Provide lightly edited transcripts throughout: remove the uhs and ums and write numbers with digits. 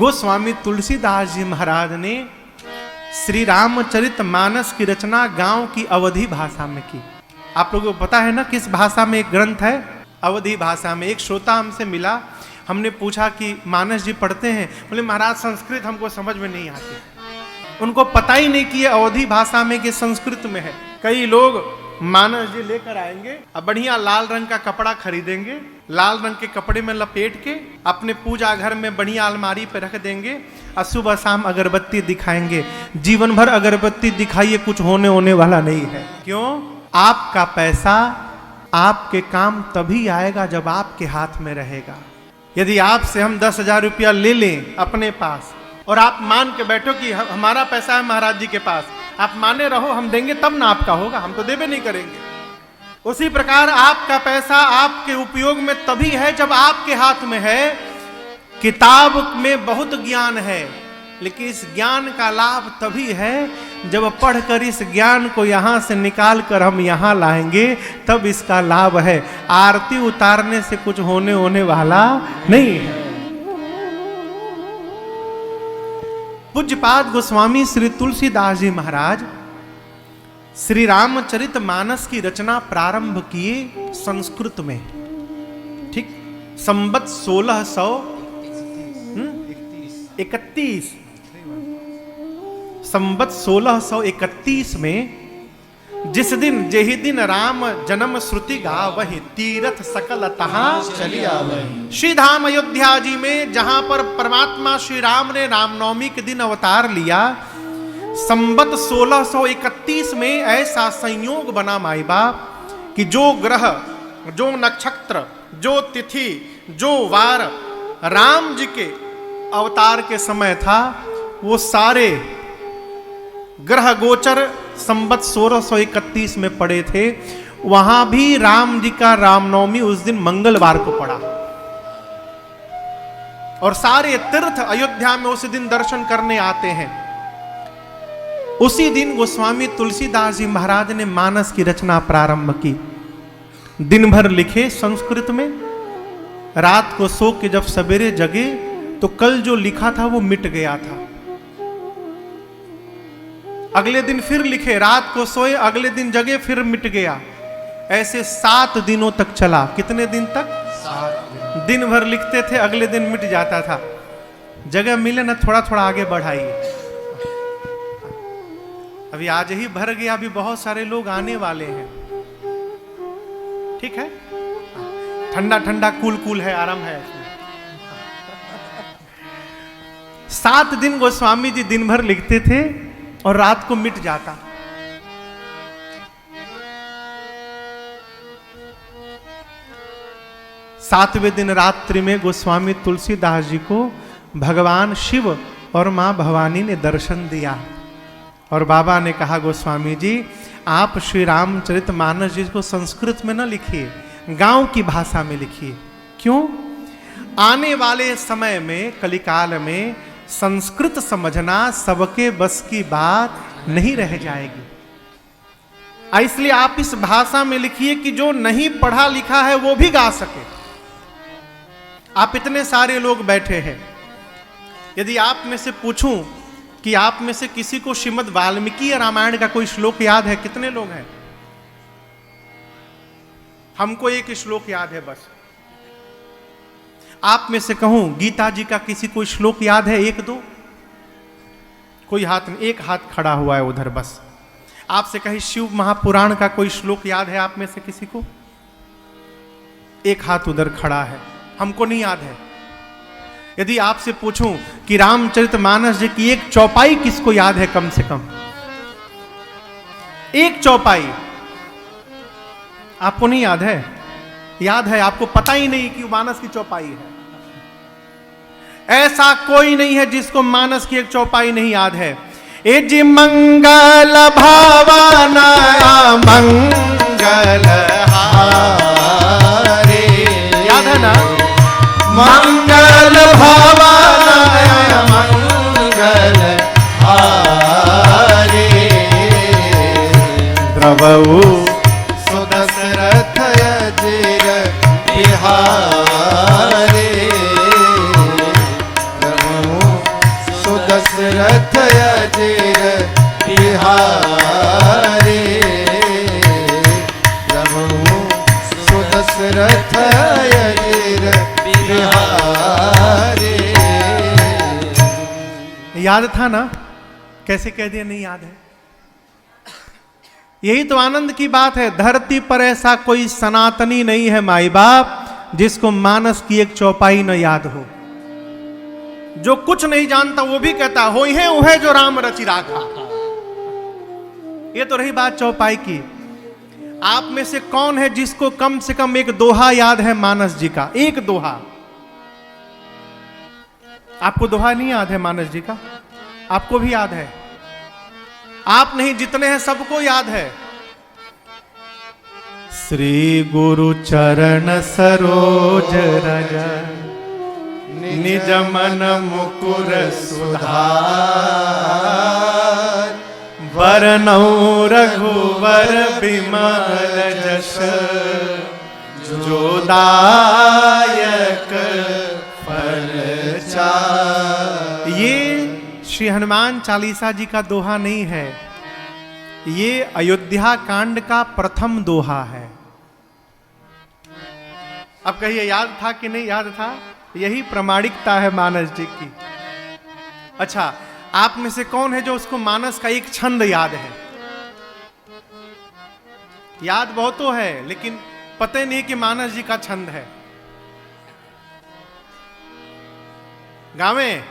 गोस्वामी तुलसीदास जी महाराज ने श्री रामचरित मानस की रचना गांव की अवधी भाषा में की। आप लोगों को पता है ना किस भाषा में एक ग्रंथ है? अवधी भाषा में। एक श्रोता हमसे मिला, हमने पूछा कि मानस जी पढ़ते हैं? बोले महाराज संस्कृत हमको समझ में नहीं आती। उनको पता ही नहीं कि ये अवधी भाषा में कि संस्कृत में है। कई लोग मानस जी लेकर आएंगे, अब बढ़िया लाल रंग का कपड़ा खरीदेंगे, लाल रंग के कपड़े में लपेट के अपने पूजा घर में बढ़िया अलमारी पे रख देंगे और सुबह शाम अगरबत्ती दिखाएंगे। जीवन भर अगरबत्ती दिखाइए, कुछ होने वाला नहीं है। क्यों? आपका पैसा आपके काम तभी आएगा जब आपके हाथ में रहेगा। यदि आपसे हम 10,000 रुपया ले लें अपने पास और आप मान के बैठो कि हमारा पैसा है महाराज जी के पास, आप माने रहो हम देंगे तब ना आपका होगा, हम तो देवे नहीं करेंगे। उसी प्रकार आपका पैसा आपके उपयोग में तभी है जब आपके हाथ में है। किताब में बहुत ज्ञान है, लेकिन इस ज्ञान का लाभ तभी है जब पढ़कर इस ज्ञान को यहां से निकाल कर हम यहां लाएंगे, तब इसका लाभ है। आरती उतारने से कुछ होने वाला नहीं है। पूज्यपाद गोस्वामी श्री तुलसीदास जी महाराज श्री रामचरित मानस की रचना प्रारंभ किए संस्कृत में। ठीक, संवत 1631 संवत 1631 में जिस दिन जेहि दिन राम जन्म श्रुति गावहि, तीरथ सकल तहाँ चलिया आवहि। श्री धाम अयोध्या जी में जहां पर परमात्मा श्री राम ने रामनवमी के दिन अवतार लिया, संवत 1631 में ऐसा संयोग बना माई बाप कि जो ग्रह, जो नक्षत्र, जो तिथि, जो वार राम जी के अवतार के समय था, वो सारे ग्रह गोचर संवत 1631 में पड़े थे। वहां भी राम जी का रामनवमी उस दिन मंगलवार को पड़ा और सारे तीर्थ अयोध्या में उसी दिन दर्शन करने आते हैं। उसी दिन गोस्वामी तुलसीदास जी महाराज ने मानस की रचना प्रारंभ की। दिन भर लिखे संस्कृत में, रात को सो के जब सवेरे जगे तो कल जो लिखा था वो मिट गया था। अगले दिन फिर लिखे, रात को सोए, अगले दिन जगे, फिर मिट गया। ऐसे 7 दिनों तक चला। कितने दिन तक? 7 दिन भर लिखते थे, अगले दिन मिट जाता था। जगह मिले ना थोड़ा थोड़ा आगे बढ़ाइए। अभी आज ही भर गया, अभी बहुत सारे लोग आने वाले हैं। ठीक है, ठंडा ठंडा कूल है, आराम है इसमें। 7 दिन गोस्वामी जी दिन भर लिखते थे और रात को मिट जाता। सातवें दिन रात्रि में गोस्वामी तुलसीदास जी को भगवान शिव और मां भवानी ने दर्शन दिया और बाबा ने कहा, गोस्वामी जी आप श्री रामचरित मानस जी को संस्कृत में न लिखिए, गांव की भाषा में लिखिए। क्यों? आने वाले समय में, कलिकाल में संस्कृत समझना सबके बस की बात नहीं रह जाएगी। इसलिए आप इस भाषा में लिखिए कि जो नहीं पढ़ा लिखा है वो भी गा सके। आप इतने सारे लोग बैठे हैं, यदि आप में से पूछूं कि आप में से किसी को श्रीमद् वाल्मीकि रामायण का कोई श्लोक याद है? कितने लोग हैं? हमको एक श्लोक याद है बस। आप में से कहूं गीता जी का किसी कोई श्लोक याद है? 1-2? कोई हाथ नहीं, एक हाथ खड़ा हुआ है उधर बस। आपसे कहीं शिव महापुराण का कोई श्लोक याद है आप में से किसी को? एक हाथ उधर खड़ा है, हमको नहीं याद है। यदि आपसे पूछूं कि रामचरितमानस जी की एक चौपाई किसको याद है? कम से कम एक चौपाई आपको नहीं याद है? याद है, आपको पता ही नहीं कि मानस की चौपाई है। ऐसा कोई नहीं है जिसको मानस की एक चौपाई नहीं याद है। ए जी मंगल भावना मंगल हारे, याद है ना? मंगल भावना मंगल हारे, द्रवऊ सुदशरथ अजिर बिहारे, द्रवऊ दशरथ अजीर बिहारी प्रभु सुदशरथ अजीर बिहारी। याद था ना? कैसे कह दिया नहीं याद है? यही तो आनंद की बात है। धरती पर ऐसा कोई सनातनी नहीं है माई बाप जिसको मानस की एक चौपाई न याद हो। जो कुछ नहीं जानता वो भी कहता हो है वह जो राम रचि राखा। ये तो रही बात चौपाई की। आप में से कौन है जिसको कम से कम एक दोहा याद है मानस जी का? एक दोहा। आपको दोहा नहीं याद है मानस जी का? आपको भी याद है? आप नहीं, जितने हैं सबको याद है। श्री गुरु चरण सरोज रज निज मन मुकुर सुधार वरनौ रघुवर बिमल जस जो दायक फल चार। ये श्री हनुमान चालीसा जी का दोहा नहीं है, ये अयोध्या कांड का प्रथम दोहा है। अब कहिए याद था कि नहीं याद था? यही प्रमाणिकता है मानस जी की। अच्छा, आप में से कौन है जो उसको मानस का एक छंद याद है? याद बहुतों है लेकिन पता ही नहीं कि मानस जी का छंद है। गावे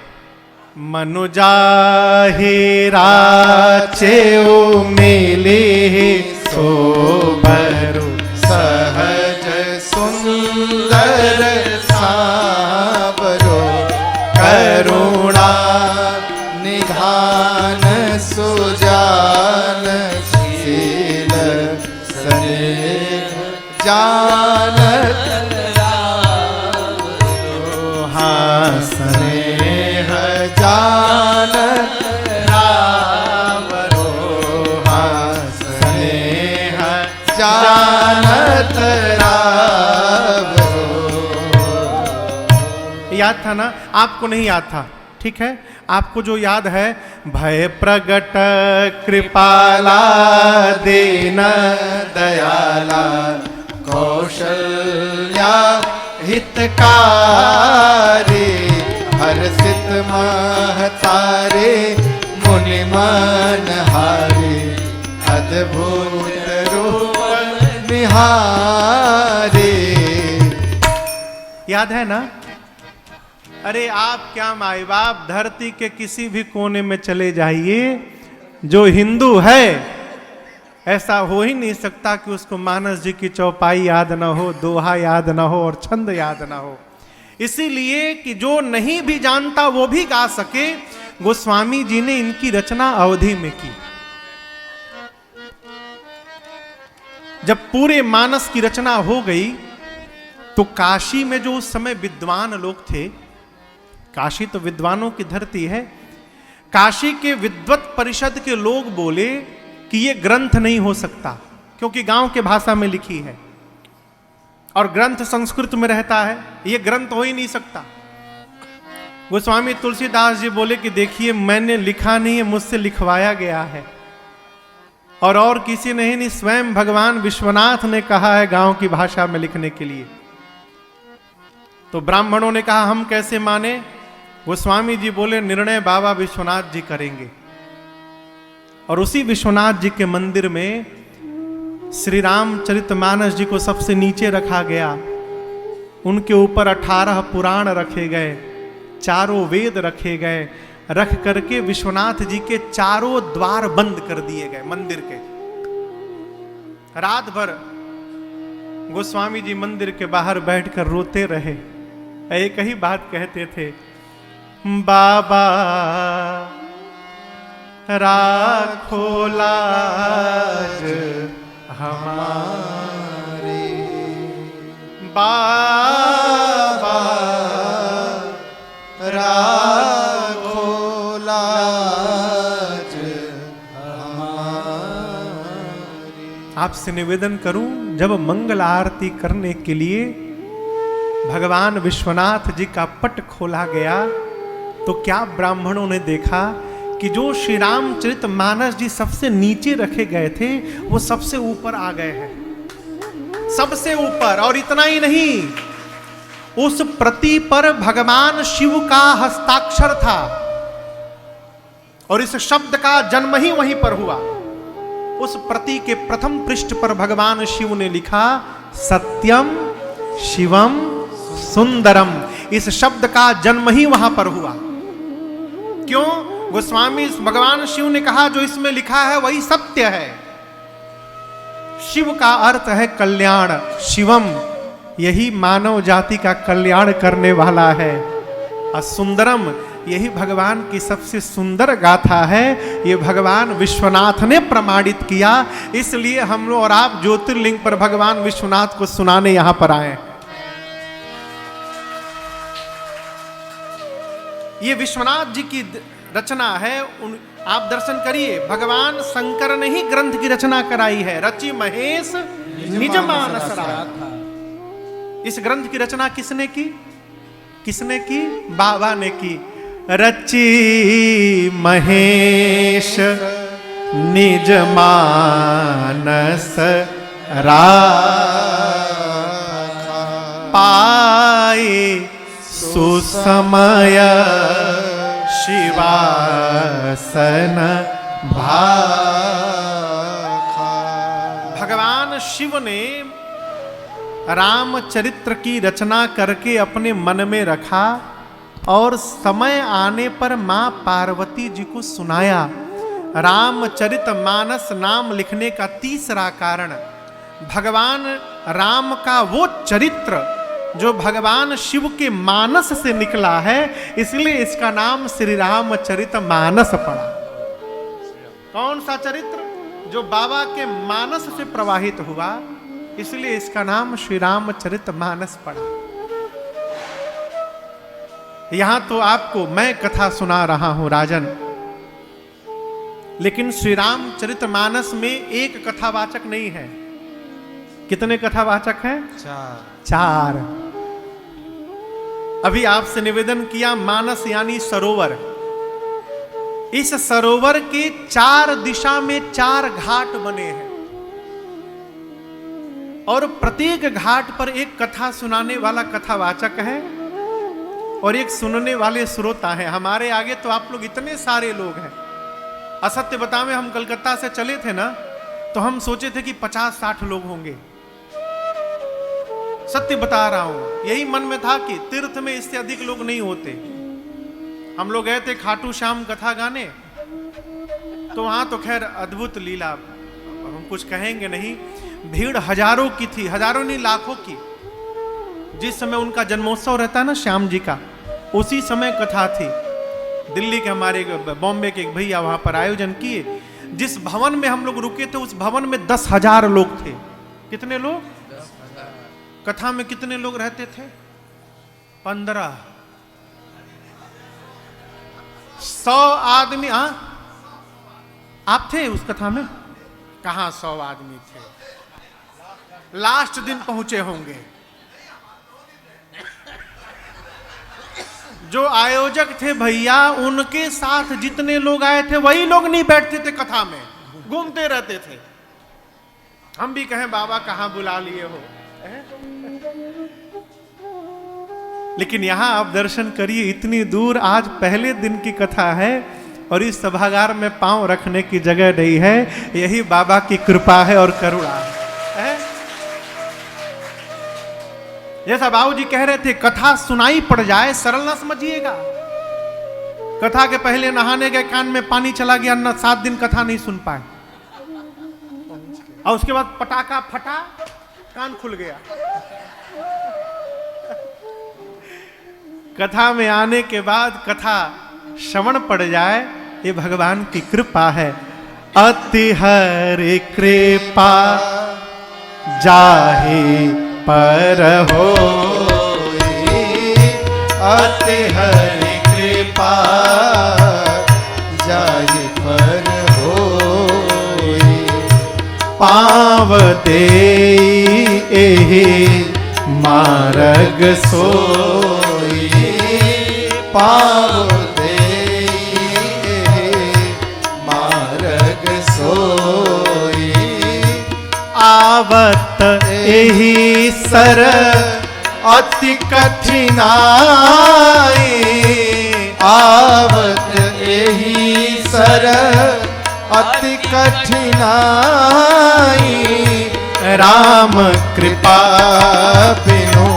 मनुजाहे राचेओ मेले सोबरु सहज सुंदर सावरो करुणा निधान सुजान शील स्नेह जानत स्नेह जानत राम रोहा स्नेह जानत राम। याद था ना? आपको नहीं याद था, ठीक है। आपको जो याद है, भय प्रगट कृपाला दीन दयाला कौशल्या हितकारी हर्षित महतारे मुनि मन हारे अद्भुत रूप निहारे। याद है ना? अरे आप क्या माई बाप, धरती के किसी भी कोने में चले जाइए, जो हिंदू है ऐसा हो ही नहीं सकता कि उसको मानस जी की चौपाई याद ना हो, दोहा याद ना हो और छंद याद ना हो। इसीलिए कि जो नहीं भी जानता वो भी गा सके, गोस्वामी जी ने इनकी रचना अवधि में की। जब पूरे मानस की रचना हो गई तो काशी में जो उस समय विद्वान लोग थे, काशी तो विद्वानों की धरती है, काशी के विद्वत परिषद के लोग बोले कि ये ग्रंथ नहीं हो सकता क्योंकि गांव के भाषा में लिखी है और ग्रंथ संस्कृत में रहता है, ये ग्रंथ हो ही नहीं सकता। गोस्वामी तुलसीदास जी बोले कि देखिए मैंने लिखा नहीं है, मुझसे लिखवाया गया है और किसी ने नहीं, स्वयं भगवान विश्वनाथ ने कहा है गांव की भाषा में लिखने के लिए। तो ब्राह्मणों ने कहा हम कैसे माने? गोस्वामी जी बोले निर्णय बाबा विश्वनाथ जी करेंगे। और उसी विश्वनाथ जी के मंदिर में श्री रामचरितमानस जी को सबसे नीचे रखा गया। उनके ऊपर 18 पुराण रखे गए, चारों वेद रखे गए, रख करके विश्वनाथ जी के चारों द्वार बंद कर दिए गए मंदिर के। रात भर गोस्वामी जी मंदिर के बाहर बैठकर रोते रहे, एक ही बात कहते थे, बाबा राखो लाज हमारी, बाबा राखो लाज हमारी। आपसे निवेदन करूं, जब मंगल आरती करने के लिए भगवान विश्वनाथ जी का पट खोला गया तो क्या ब्राह्मणों ने देखा कि जो श्री रामचरित मानस जी सबसे नीचे रखे गए थे वो सबसे ऊपर आ गए हैं, सबसे ऊपर। और इतना ही नहीं, उस प्रति पर भगवान शिव का हस्ताक्षर था और इस शब्द का जन्म ही वहीं पर हुआ। उस प्रति के प्रथम पृष्ठ पर भगवान शिव ने लिखा सत्यम शिवम सुंदरम। इस शब्द का जन्म ही वहां पर हुआ। क्यों? गोस्वामी भगवान शिव ने कहा जो इसमें लिखा है वही सत्य है। शिव का अर्थ है कल्याण, शिवम यही मानव जाति का कल्याण करने वाला है, और सुंदरम यही भगवान की सबसे सुंदर गाथा है। ये भगवान विश्वनाथ ने प्रमाणित किया, इसलिए हम लोग और आप ज्योतिर्लिंग पर भगवान विश्वनाथ को सुनाने यहां पर आए। ये विश्वनाथ जी की रचना है। आप दर्शन करिए, भगवान शंकर ने ही ग्रंथ की रचना कराई है। रचि महेश निज मानस राखा। इस ग्रंथ की रचना किसने की? किसने की? बाबा ने की। रचि महेश निज मानस राखा, पाए सुसमय शिवासन भाखा। भगवान शिव ने रामचरित्र की रचना करके अपने मन में रखा और समय आने पर मां पार्वती जी को सुनाया। रामचरित मानस नाम लिखने का तीसरा कारण भगवान राम का वो चरित्र जो भगवान शिव के मानस से निकला है, इसलिए इसका नाम श्री रामचरित मानस पड़ा। कौन सा चरित्र? जो बाबा के मानस से प्रवाहित हुआ, इसलिए इसका नाम श्री रामचरित मानस पड़ा। यहां तो आपको मैं कथा सुना रहा हूं राजन, लेकिन श्री रामचरित मानस में एक कथावाचक नहीं है। कितने कथावाचक हैं? चार। अभी आपसे निवेदन किया, मानस यानी सरोवर। इस सरोवर के चार दिशा में चार घाट बने हैं और प्रत्येक घाट पर एक कथा सुनाने वाला कथावाचक है और एक सुनने वाले श्रोता हैं। हमारे आगे तो आप लोग इतने सारे लोग हैं। असत्य बतावे, हम कलकत्ता से चले थे ना, तो हम सोचे थे कि 50-60 लोग होंगे। सत्य बता रहा हूं, यही मन में था कि तीर्थ में इससे अधिक लोग नहीं होते। हम लोग गए थे खाटू श्याम कथा गाने, तो वहां तो खैर अद्भुत लीला, हम कुछ कहेंगे नहीं। भीड़ हजारों की थी, हजारों नहीं लाखों की। जिस समय उनका जन्मोत्सव रहता है ना श्याम जी का, उसी समय कथा थी। दिल्ली के हमारे बॉम्बे के एक भैया वहां पर आयोजन किए। जिस भवन में हम लोग रुके थे उस भवन में 10,000 लोग थे। कितने लोग? कथा में कितने लोग रहते थे? 15। 100 आदमी। हाँ, आप थे उस कथा में? कहां 100 आदमी थे, लास्ट दिन पहुंचे होंगे। जो आयोजक थे भैया, उनके साथ जितने लोग आए थे वही लोग नहीं बैठते थे कथा में, घूमते रहते थे। हम भी कहें बाबा कहां बुला लिए हो। लेकिन यहां आप दर्शन करिए, इतनी दूर आज पहले दिन की कथा है और इस सभागार में पांव रखने की जगह नहीं है। यही बाबा की कृपा है और करुणा है। जैसा बाबू जी कह रहे थे, कथा सुनाई पड़ जाए सरल ना समझिएगा। कथा के पहले नहाने गए, कान में पानी चला गया, न 7 दिन कथा नहीं सुन पाए, और उसके बाद पटाखा फटा, कान खुल गया। कथा में आने के बाद कथा श्रवण पड़ जाए, ये भगवान की कृपा है। अति हरि कृपा जाहि पर हो, अति हरि कृपा जाहि पर होई, पाव देई एहि मार्ग सोई, पाव आवत एही सर अति कठिनाई, आवत एही सर अति कठिनाई, राम कृपा बिनु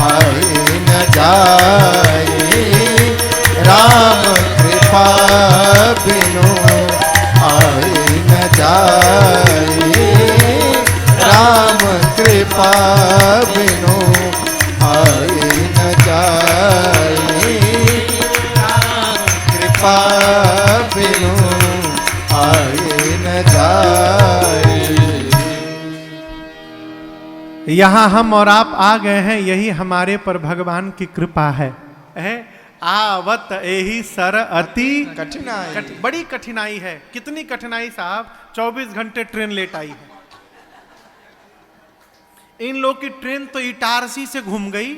आए न जाए, राम कृपा बिनु आए न जाए, राम कृपा बिनु आए न जाए, राम कृपा बिनु आए न जाए। यहाँ हम और आप आ गए हैं, यही हमारे पर भगवान की कृपा है। आवत एही सर अति कठिनाई, बड़ी कठिनाई है। कितनी कठिनाई साहब? 24 घंटे ट्रेन लेट आई है। इन लोग की ट्रेन तो इटारसी से घूम गई